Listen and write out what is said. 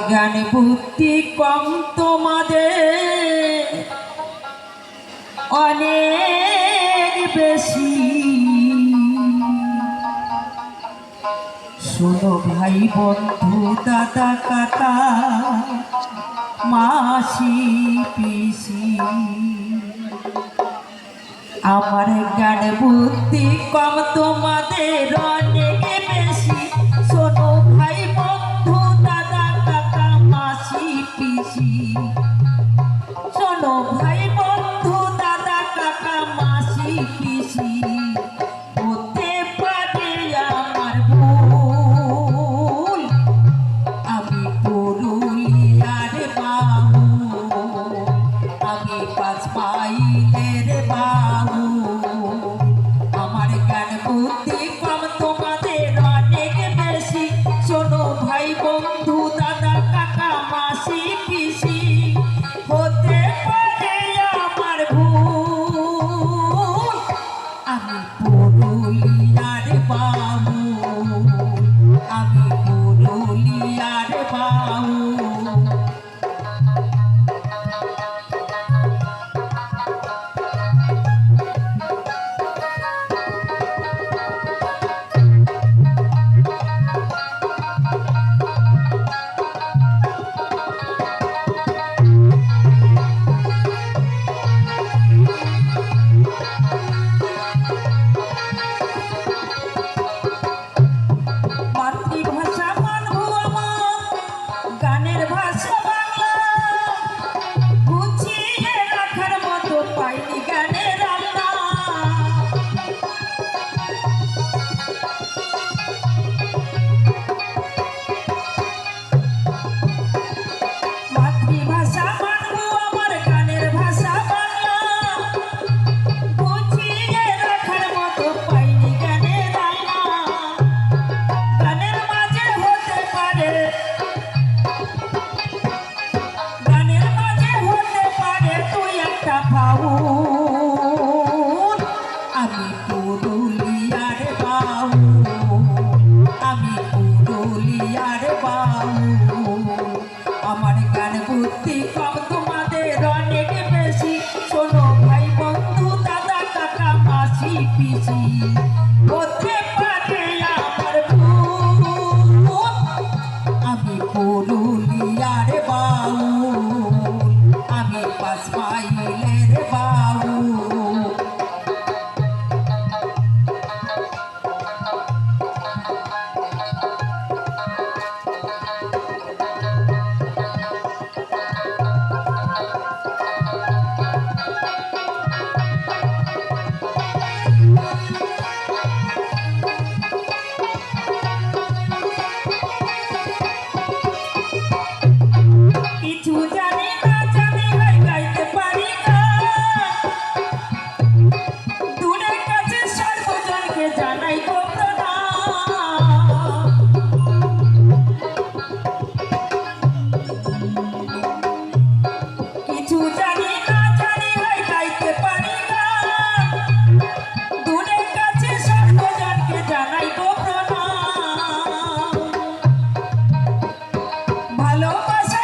জ্ঞান বুদ্ধি কম তোমাদের অনেক বেশি। শোনো ভাই বন্ধু দাদা কাকা মাসি পিসি, আমার জ্ঞান বুদ্ধি কম তোমাদের অনেক বেশি। শোনো ভাই বন্ধু দাদা কাকা মাসি পিসি, শোনো ভাই বন্ধু দাদা কাকা মাসি পিসি, হতে পারে আমার ভুল, আমি পুরুলিয়ার বাবু, আমি 5 মাইলের বাবু। আমার জ্ঞান বুদ্ধি কম তোমাদের অনেক বেশি। শোনো ভাই বন্ধু দাদা কাকা মাসি পিসি, হতে পারে আমার ভুল, আমি পুরুলিয়ার বাবু, আমি পুরুলিয়ার বাবু। মাতৃভাষা মানবো আমার, গানের ভাষা বাংলা, গুছিয়ে রাখার মতো পাইনি গানের রান্না। মাতৃভাষা মানবো আমার, গানের ভাষা বাংলা, গুছিয়ে রাখার মতো পাইনি গানের রান্না। গানের মাঝে হতে পারে, গানের মাঝে হতে পারে তুই একটা ফাউল, আমি পুরুলিয়ার বাবু, আমি পুরুলিয়ার বাবু। আমার জ্ঞান বুদ্ধি কম তোমাদের অনেক বেশি। শোনো ভাই বন্ধু দাদা কাকা মাসি পিসি, হতে পারে আমার ভুল, আমি পুরুলিয়ার বাবু, আমি 5 মাইলের বাবু। কিছু জানি না জানি ভাই গাইতে পারি গান, দূরের কাছে সর্বজনকে জানাই গো প্রণাম। কিছু জানি না জানি ভাই গাইতে পারি গান, দূরের কাছে সর্বজনকে জানাই গো প্রণাম। ভালোবাসা